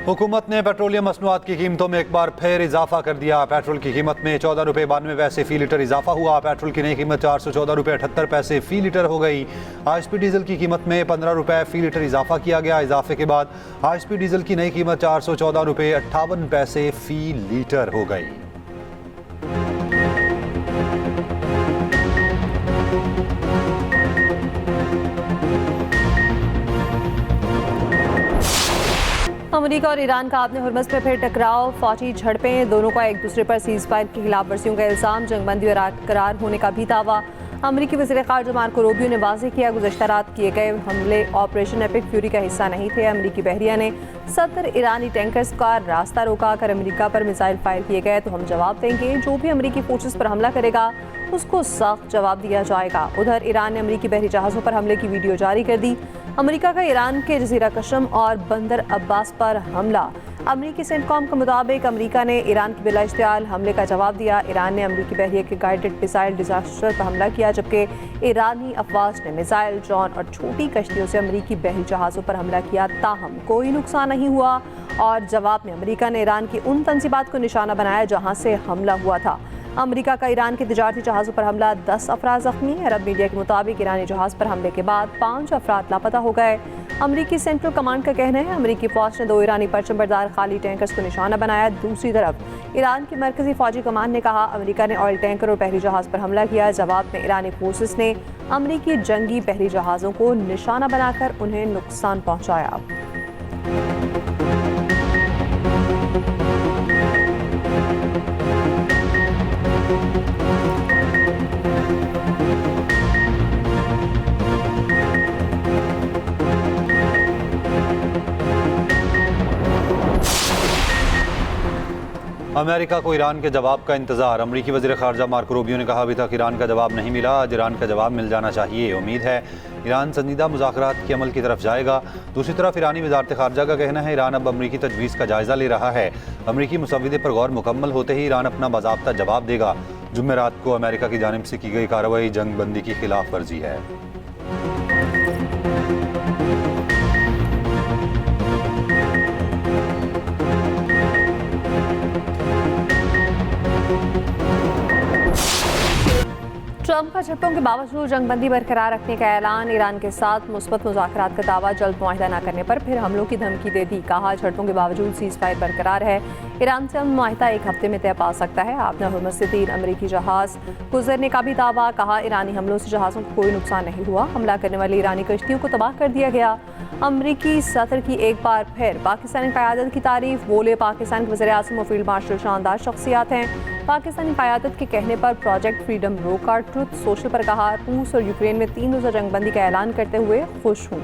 हुकूमत ने पेट्रोलियम मसनूआत की कीमतों में एक बार फिर इजाफा कर दिया। पेट्रोल की कीमत में 14 रुपये 92 पैसे फी लीटर इजाफा हुआ। पेट्रोल की नई कीमत 414 रुपये 78 पैसे फी लीटर हो गई। HP डीजल की कीमत में 15 रुपये फी लीटर इजाफा किया गया। इजाफे के बाद HP डीजल की नई कीमत 414 रुपये 58 पैसे फी लीटर हो गई। अमेरिका और ईरान का आपने हुर्मज़ में फिर टकराव, फौजी झड़पें, दोनों का एक दूसरे पर सीज फायर की खिलाफ वर्जियों का इल्ज़ाम, जंगबंदी और करार होने का भी दावा। अमरीकी वज़ीर ख़ारजा मार्को रूबियो ने वाज़ेह किया, गुज़श्ता रात किए गए हमले ऑपरेशन एपिक फ्यूरी का हिस्सा नहीं थे। अमरीकी बहरिया ने 70 ईरानी टैंकर्स का रास्ता रोका कर अमरीका पर मिसाइल फायर किए गए तो हम जवाब देंगे। जो भी अमरीकी फोर्सेस पर हमला करेगा उसको सख्त जवाब दिया जाएगा। उधर ईरान ने अमरीकी बहरी जहाज़ों पर हमले की वीडियो जारी कर दी। अमेरिका का ईरान के जजीरा कशम और बंदर अब्बास पर हमला। अमरीकी सेंटकॉम के मुताबिक अमेरिका ने ईरान की बिला इश्तियाल हमले का जवाब दिया। ईरान ने अमरीकी बहरिया के गाइडेड मिसाइल डिजास्टर पर हमला किया, जबकि ईरानी अफवाज ने मिसाइल, ड्रोन और छोटी कश्तियों से अमरीकी बहरी जहाज़ों पर हमला किया। ताहम कोई नुकसान नहीं हुआ और जवाब में अमरीका ने ईरान की उन तंजीबात को निशाना बनाया जहाँ से हमला हुआ था। अमेरिका का ईरान के तिजारती जहाज़ों पर हमला, 10 अफराद जख्मी। अरब मीडिया के मुताबिक ईरानी जहाज़ पर हमले के बाद 5 अफराद लापता हो गए। अमरीकी सेंट्रल कमांड का कहना है अमरीकी फौज ने 2 ईरानी परचमबरदार खाली टैंकर्स को निशाना बनाया। दूसरी तरफ ईरान की मरकजी फौजी कमान ने कहा अमरीका ने ऑयल टैंकर और बहरी जहाज़ पर हमला किया। जवाब में ईरानी फोर्सेस ने अमरीकी जंगी बहरी जहाज़ों को निशाना बनाकर उन्हें नुकसान पहुँचाया। अमेरिका को ईरान के जवाब का इंतजार। अमरीकी वज़ीर ख़ारजा मार्को रूबियो ने कहा अभी तक ईरान का जवाब नहीं मिला, आज ईरान का जवाब मिल जाना चाहिए। उम्मीद है ईरान संजीदा मुज़ाकरात के अमल की तरफ जाएगा। दूसरी तरफ ईरानी वज़ारत ख़ारजा का कहना है ईरान अब अमरीकी तजवीज़ का जायज़ा ले रहा है। अमरीकी मुसव्विदे पर गौर मुकम्मल होते ही ईरान अपना बाज़ाब्ता जवाब देगा। जुमेरात को अमेरिका की जानिब से की गई कार्रवाई जंग बंदी की खिलाफ वर्जी है। ट्रंप का झटकों के बावजूद जंगबंदी बरकरार रखने का ऐलान, ईरान के साथ मुस्बत मुज़ाकरात का दावा, जल्द मुआहिदा न करने पर फिर हमलों की धमकी दे दी। कहा झटकों के बावजूद सीज फायर बरकरार है, ईरान से अमन मुआहिदा 1 हफ्ते में तय पा सकता है। आपने हुर्मज़ से 3 अमरीकी जहाज़ गुजरने का भी दावा। कहा ईरानी हमलों से जहाज़ों को कोई नुकसान नहीं हुआ, हमला करने वाली ईरानी कश्तियों को तबाह कर दिया गया। अमरीकी सदर की एक बार फिर पाकिस्तानी क़यादत की तारीफ, बोले पाकिस्तान के वज़ीर आज़म और फील्ड मार्शल शानदार शख्सियात हैं। पाकिस्तानी क़यादत के कहने पर प्रोजेक्ट फ्रीडम रोका। ट्रुथ सोशल पर कहा रूस और यूक्रेन में 3 रोज़ा जंगबंदी का ऐलान करते हुए खुश हूँ।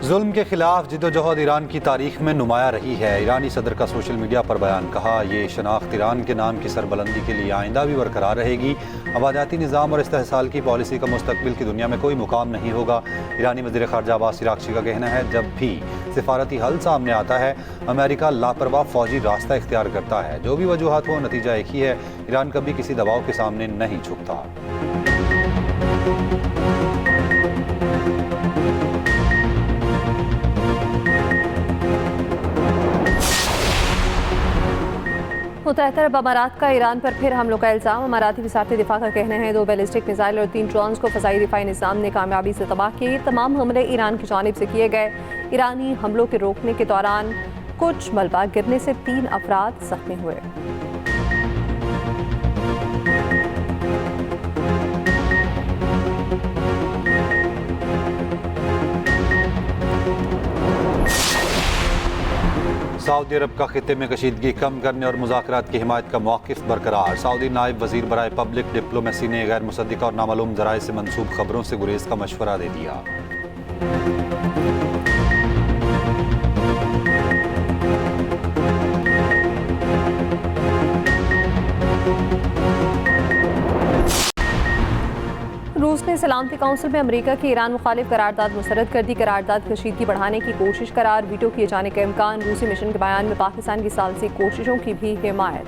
जुल्म के खिलाफ जिद्दोजहद ईरान की तारीख में नुमाया रही है। ईरानी सदर का सोशल मीडिया पर बयान, कहा ये शनाख्त ईरान के नाम की सरबलंदी के लिए आइंदा भी बरकरार रहेगी। आबादाती निज़ाम और इस्तेहसाल की पॉलिसी का मुस्तकबिल की दुनिया में कोई मुकाम नहीं होगा। ईरानी वज़ीर ख़ारजा अब्बास इराक़ची का कहना है जब भी सिफारती हल सामने आता है अमेरिका लापरवाह फौजी रास्ता इख्तियार करता है। जो भी वजूहात हो नतीजा एक ही है, ईरान कभी किसी दबाव के सामने नहीं झुकता। मुत्तहिदा अरब अमारात का ईरान पर फिर हमलों का इल्ज़ाम। अमाराती वज़ारत दिफा का कहना है 2 बैलिस्टिक मिसाइल और 3 ड्रोन्स को फ़ज़ाई दिफाई निज़ाम ने कामयाबी से तबाह किए। तमाम हमले ईरान की जानिब से किए गए। ईरानी हमलों के रोकने के दौरान कुछ मलबा गिरने से 3 अफराद ज़ख्मी हुए। सऊदी अरब का खित्ते में कशीदगी कम करने और मुज़ाकरात की हिमायत का मौक़िफ़ बरकरार। सऊदी नायब वज़ीर बराए पब्लिक डिप्लोमेसी ने गैर मुसद्दिक़ा और नामालूम ज़राए से मंसूब खबरों से गुरेज का मशवरा दे दिया। रूस ने सलामती काउंसिल में अमेरिका की ईरान मुखालिफ करारदाद मुस्तरद कर दी। करारदाद कशीदगी बढ़ाने की कोशिश करार, वीटो किए जाने का इम्कान। रूसी मिशन के बयान में पाकिस्तान की सालसी कोशिशों की भी हिमायत।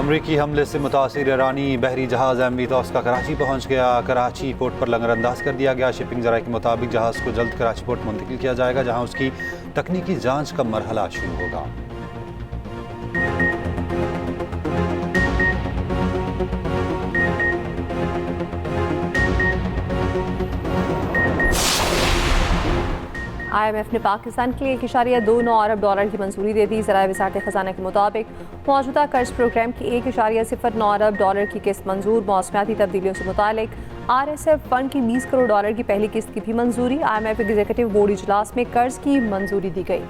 अमरीकी हमले से मुतासिर ईरानी बहरी जहाज़ एमवी तौस का कराची पहुंच गया। कराची पोर्ट पर लंगरअंदाज कर दिया गया। शिपिंग जराये के मुताबिक जहाज़ को जल्द कराची पोर्ट मुंतकिल किया जाएगा, जहां उसकी तकनीकी जांच का मरहला शुरू होगा। IMF ने पाकिस्तान के लिए 1.29 अरब डॉलर की मंजूरी दे दी। ज़राए वज़ारत ख़ज़ाना के मुताबिक मौजूदा कर्ज प्रोग्राम की 1.09 अरब डॉलर की किस्त मंजूर। मौसमियाती तब्दीलियों से मुतालिक RSF फंड की 20 करोड़ डॉलर की पहली किस्त की भी मंजूरी। IMF एग्जीक्यूटिव बोर्ड इजलास में कर्ज की मंजूरी दी गई।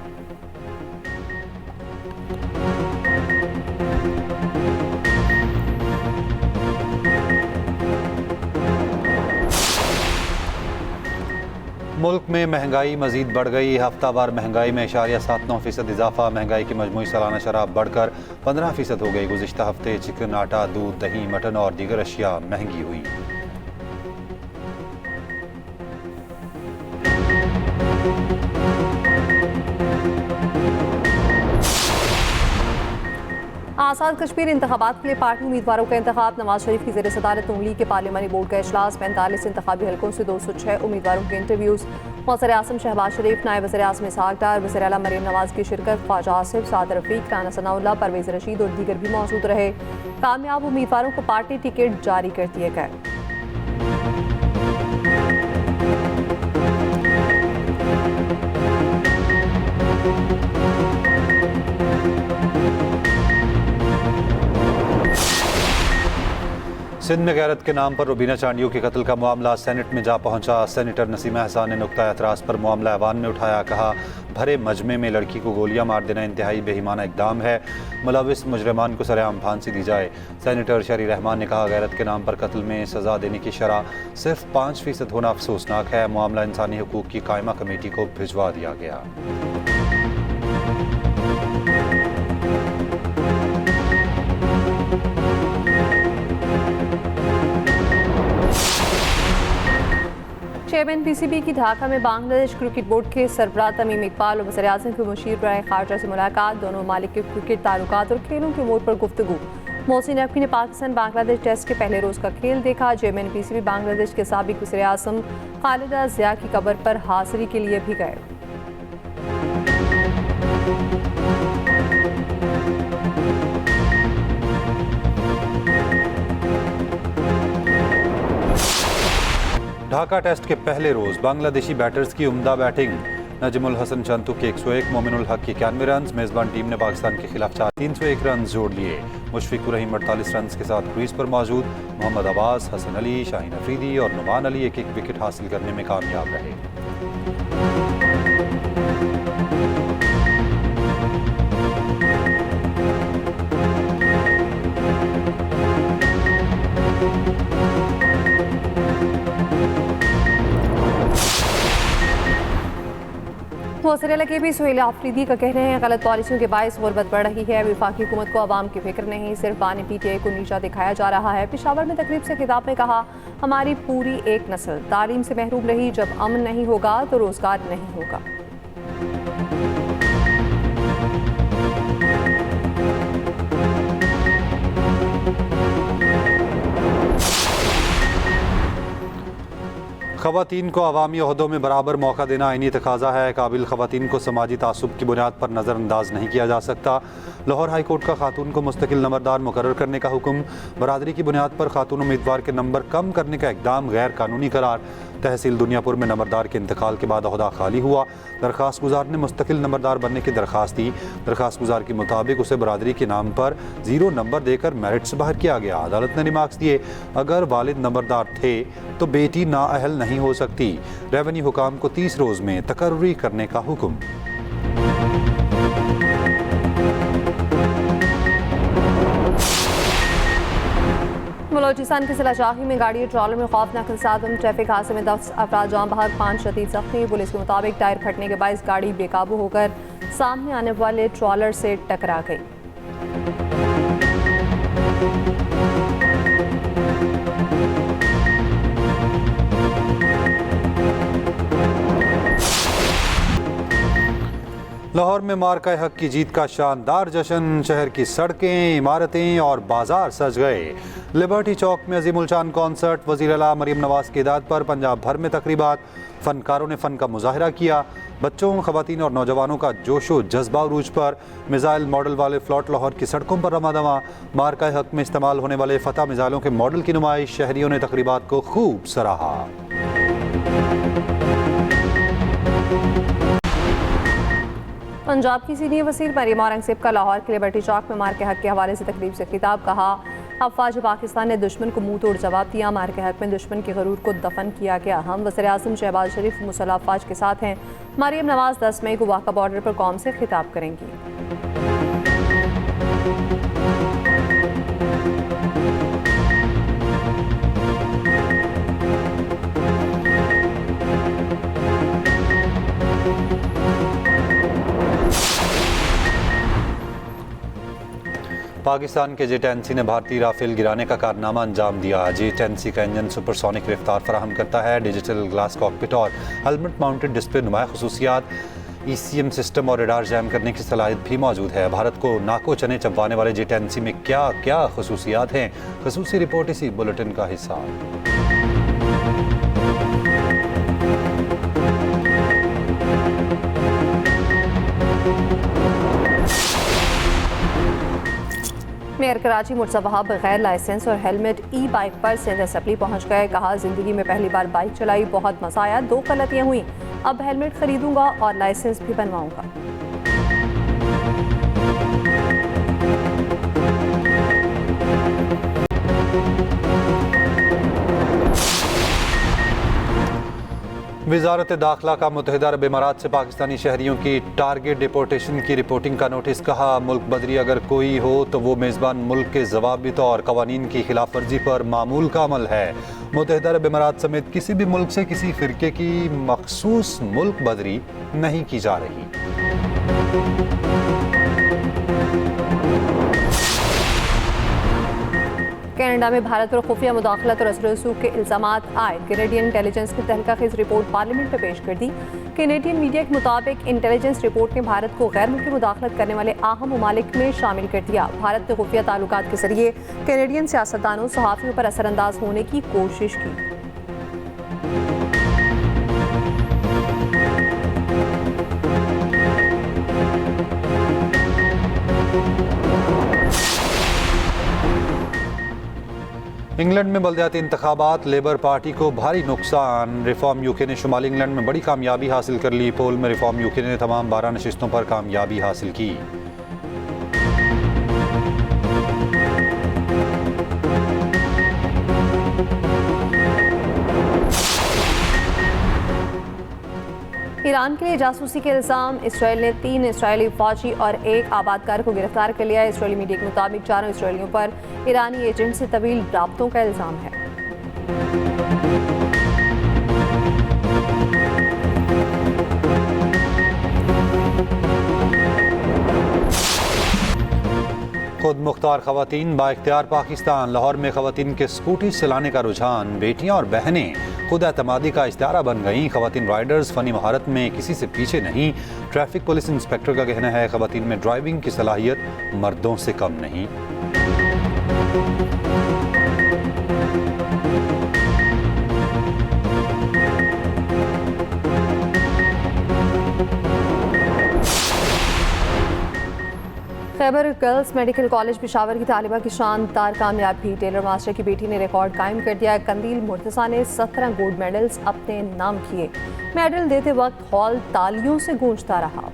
मुल्क में महंगाई मजीद बढ़ गई। हफ्तावार महंगाई में 0.79% इजाफा। महंगाई की मजमूई सालाना शराब बढ़कर 15% हो गई। गुज़िश्ता हफ्ते चिकन, आटा, दूध, दही, मटन और दीगर अशिया महंगी हुई। आज़ाद कश्मीर इंतखाबात के लिए पार्टी उम्मीदवारों का इंतखाब। नवाज शरीफ की ज़ेर सदारत नून लीग के पार्लिमानी बोर्ड का इजलास। 45 इंतखाबी हलकों से 206 उम्मीदवारों के इंटरव्यूज़। वज़ीर आज़म शहबाज शरीफ, नायब वज़ीर आज़म इसहाक डार, वज़ीर आला मरीम नवाज की शिरकत। ख्वाजा आसिफ, सादर रफ़ीक, राना सनाउल्लाह, परवेज़ रशीद और दीगर भी मौजूद रहे। कामयाब उम्मीदवारों को पार्टी टिकट जारी कर दिए गए। सिंध में गैरत के नाम पर रुबीना चांडियों के कत्ल का मामला सेनेट में जा पहुंचा। सेनेटर नसीमा एहसान ने नुक्ता एतराज़ पर मामला ऐवान ने उठाया। कहा, भरे मजमे में लड़की को गोलियां मार देना इंतहाई बेईमाना इकदाम है। मुलविस मुजरिमान को सरेआम फांसी दी जाए। सेनेटर शरी रहमान ने कहा, गैरत के नाम पर कत्ल में सजा देने की शरह सिर्फ 5% होना अफसोसनाक है। मामला इंसानी हकूक़ की कायमा कमेटी को भिजवा दिया गया। चेयरमैन PCB की ढाका में बांग्लादेश क्रिकेट बोर्ड के सरबराह तमीम इकबाल और वज़ीर आज़म के मुशीर बराए खारजा से मुलाकात। दोनों ममालिक के क्रिकेट ताल्लुकात और खेलों के मोड़ पर गुफ्तगू। मोहसिन नकवी ने पाकिस्तान बांग्लादेश टेस्ट के पहले रोज़ का खेल देखा। चेयरमैन PCB बांग्लादेश के साबिक वज़ीर आज़म खालिदा ज़िया की कब्र पर हाज़िरी के लिए भी गए। ढाका टेस्ट के पहले रोज बांग्लादेशी बैटर्स की उम्दा बैटिंग। नजमुल हसन चंतू के 101, मोमिनुल हक के 91 रन। मेजबान टीम ने पाकिस्तान के खिलाफ 301 रन जोड़ लिए। मुशफिकुर रहीम 48 रन के साथ क्रीज पर मौजूद। मोहम्मद अब्बास, हसन अली, शाहीन अफरीदी और नुमान अली एक एक विकेट हासिल करने में कामयाब रहे। वज़ीर के भी सुहेल आफरीदी का कहना है, गलत पॉलिसियों के बायस गुर्बत बढ़ रही है। वफाकी हुकूमत को आवाम की फिक्र नहीं, सिर्फ बानी PTI को नीचा दिखाया जा रहा है। पेशावर में तकरीब से खिताब में कहा, हमारी पूरी एक नस्ल तालीम से महरूम रही। जब अमन नहीं होगा तो रोजगार नहीं होगा। ख़वातीन को अवामी ओहदों में बराबर मौका देना आईनी तकाजा है। काबिल ख़वातीन को समाजी तासुब की बुनियाद पर नज़रअंदाज नहीं किया जा सकता। लाहौर हाई कोर्ट का खातून को मुस्तकिल नंबरदार मुकर्रर करने का हुक्म। बरादरी की बुनियाद पर खातून उम्मीदवार के नंबर कम करने का इकदाम गैर कानूनी करार। तहसील दुनियापुर में नंबरदार के इंतकाल के बाद ओहदा खाली हुआ। दरखास्त गुजार ने मुस्तकिल नंबरदार बनने की दरखास्त दी। दरखास्त गुजार के मुताबिक उसे बरादरी के नाम पर 0 नंबर देकर मेरिट से बाहर किया गया। अदालत ने रिमार्क्स दिए, अगर वालिद नंबरदार थे तो बेटी नाअहल नहीं हो सकती। रेवेन्यू हुकाम को 30 रोज में तकर्री करने का हुक्म। बलोचिस्तान के जिला शाही में गाड़ी और ट्रॉलर में खौफनाक इंसदाम। ट्रैफिक हादसे में 10 अफराद जान बहक, 5 शदीद जख्मी। पुलिस के मुताबिक टायर फटने के बायस गाड़ी बेकाबू होकर सामने आने वाले ट्रॉलर से टकरा गई। लाहौर में मार्का हक की जीत का शानदार जश्न, शहर की सड़कें, इमारतें और बाजार सज गए। लिबर्टी चौक में अजीम उल शान कॉन्सर्ट, वज़ीर आला मरीम नवाज की हिदायत पर पंजाब भर में तकरीबात, फनकारों ने फ़न का मुजाहिरा किया। बच्चों, ख़वातीन और नौजवानों का जोशो जज्बा उरूज पर। मिसाइल मॉडल वाले फ्लॉट लाहौर की सड़कों पर रमादमा। मार्का हक में इस्तेमाल होने वाले फतह मिसाइलों के मॉडल की नुमाइश, शहरियों ने तकरीबात को खूब सराहा। पंजाब की सीनियर वज़ीर मरीम औरंगज़ेब का लाहौर के लिबर्टी चौक में मार्के हक के हवाले से तकरीब से खिताब। कहा, अफवाज पाकिस्तान ने दुश्मन को मुंह तोड़ जवाब दिया। मार्के हक में दुश्मन के गरूर को दफन किया गया। हम वज़ीर आज़म शहबाज शरीफ मुसल्लह अफवाज के साथ हैं। मरीम नवाज 10 मई को वाक़ा बॉर्डर पर कौम से खिताब करेंगी। पाकिस्तान के जेट-10C ने भारतीय राफेल गिराने का कारनामा अंजाम दिया। जेट-10C का इंजन सुपरसोनिक रफ्तार फराहम करता है। डिजिटल ग्लास कॉकपिट और हेलमेट माउंटेड डिस्प्ले नुमाया खसूसियात, ECM सिस्टम और रडार जैम करने की सलाहियत भी मौजूद है। भारत को नाको चने चबवाने वाले जेट-10C में क्या क्या खसूसियात हैं, खसूसी रिपोर्ट इसी बुलेटिन का हिस्सा। मेयर कराची मुर्तज़ा वहाब बगैर लाइसेंस और हेलमेट ई बाइक पर सिंध असेंबली पहुंच गए। कहा, जिंदगी में पहली बार बाइक चलाई, बहुत मजा आया। 2 गलतियां हुई, अब हेलमेट खरीदूंगा और लाइसेंस भी बनवाऊंगा। वज़ारत दाखिला का मुत्तहिदा अरब इमारात से पाकिस्तानी शहरियों की टारगेट डिपोर्टेशन की रिपोर्टिंग का नोटिस। कहा, मुल्क बदरी अगर कोई हो तो वो मेज़बान मुल्क के ज़वाबित और कवानीन की खिलाफ वर्जी पर मामूल का अमल है। मुत्तहिदा अरब इमारात समेत किसी भी मुल्क से किसी फ़िरके की मखसूस मुल्क बदरी नहीं की जा रही। कनाडा में भारत पर खुफिया मुदाखलत और असर रसूख के इल्ज़ामात आए। कैनेडियन इंटेलिजेंस की तहक़ीक़ी रिपोर्ट पार्लियामेंट में पेश कर दी। कैनेडियन मीडिया के मुताबिक इंटेलिजेंस रिपोर्ट ने भारत को गैर मुल्की मुदाखलत करने वाले अहम ममालिक में शामिल कर दिया। भारत ने खुफिया ताल्लुकात के जरिए कैनेडियन सियासतदानों, सहाफ़ियों पर असरअंदाज होने की कोशिश की। इंग्लैंड में बल्दियाती इंतखाबात, लेबर पार्टी को भारी नुकसान। रिफॉर्म यूके ने शुमाली इंग्लैंड में बड़ी कामयाबी हासिल कर ली। पोल में रिफॉर्म यूके ने तमाम 12 नशिस्तों पर कामयाबी हासिल की। ईरान के लिए जासूसी के इल्ज़ाम। इसराइल ने 3 इसराइली फौजी और 1 आबादकार को गिरफ्तार कर लिया। इसराइली मीडिया के मुताबिक 4 इसराइलियों पर ईरानी एजेंट से तवील राब्तों का इल्ज़ाम है। खुद मुख्तार खवातीन बाइख्तियार पाकिस्तान। लाहौर में खवातीन के स्कूटी चलाने का रुझान। बेटियां और बहनें खुद एतमादी का इश्तारा बन गईं। खवातीन राइडर्स फनी महारत में किसी से पीछे नहीं। ट्रैफिक पुलिस इंस्पेक्टर का कहना है, खवातीन में ड्राइविंग की सलाहियत मर्दों से कम नहीं। Khyber girls medical college Peshawar की तालिबा की शानदार कामयाबी। टेलर मास्टर की बेटी ने रिकॉर्ड कायम कर दिया। कंदील मुर्तज़ा ने 17 गोल्ड मेडल्स अपने नाम किए। मेडल देते वक्त हॉल तालियों से गूंजता रहा।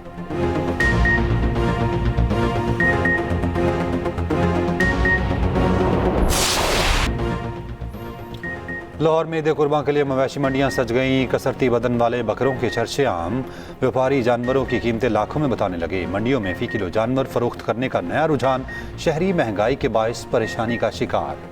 लाहौर में ईद कुर्बान के लिए मवेशी मंडियां सज गईं। कसरती बदन वाले बकरों के चर्चे आम। व्यापारी जानवरों की कीमतें लाखों में बताने लगे। मंडियों में फी किलो जानवर फरोख्त करने का नया रुझान। शहरी महंगाई के बायस परेशानी का शिकार।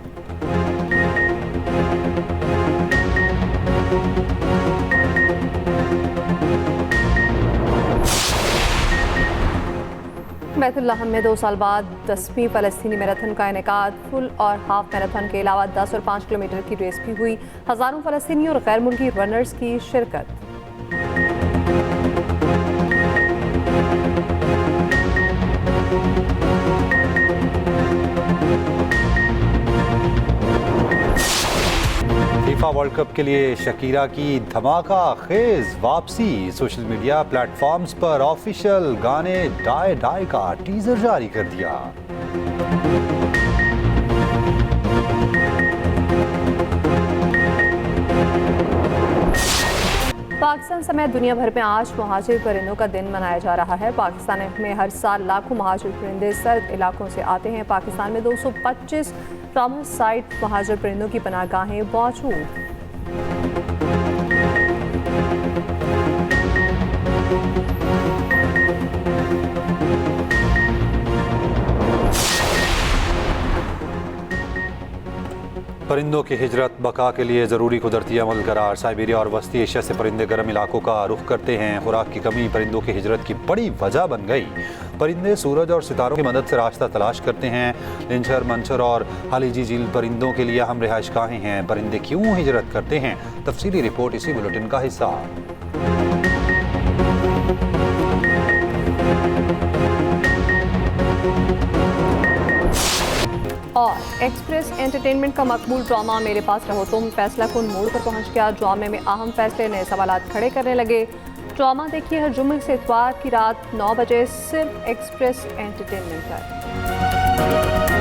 बैतुल्लाह में 2 साल बाद 10वीं फ़लस्तीनी मैराथन का इनेकाद। फुल और हाफ मैराथन के अलावा 10 और 5 किलोमीटर की रेस भी हुई। हज़ारों फ़लस्तीनी और गैर मुल्की रनर्स की शिरकत। फीफा वर्ल्ड कप के लिए शकीरा की धमाका खेज वापसी। सोशल मीडिया प्लेटफॉर्म्स पर ऑफिशियल गाने डाई डाई का टीजर जारी कर दिया। पाकिस्तान समेत दुनिया भर में आज महाजिर परिंदों का दिन मनाया जा रहा है। पाकिस्तान में हर साल लाखों महाजिर परिंदे सर्द इलाकों से आते हैं। पाकिस्तान में 225 ट्रॉमा साइट महाजिर परिंदों की पनाहगाहें मौजूद। परिंदों की हिजरत बका के लिए ज़रूरी कुदरती अमल करार। साइबेरिया और वस्ती एशिया से परिंदे गर्म इलाकों का रुख करते हैं। खुराक की कमी परिंदों की हिजरत की बड़ी वजह बन गई। परिंदे सूरज और सितारों की मदद से रास्ता तलाश करते हैं। लिंचर, मंचर और हालीजी झील परिंदों के लिए अहम रिहाइशगाहें हैं। परिंदे क्यों हिजरत करते हैं, तफसीली रिपोर्ट इसी बुलेटिन का हिस्सा। और एक्सप्रेस एंटरटेनमेंट का मकबूल ड्रामा मेरे पास रहो तुम फैसला कुन मोड़ पर पहुंच गया। ड्रामे में अहम फैसले नए सवालात खड़े करने लगे। ड्रामा देखिए हर जुम्मे से इतवार की रात 9 बजे सिर्फ एक्सप्रेस एंटरटेनमेंट पर।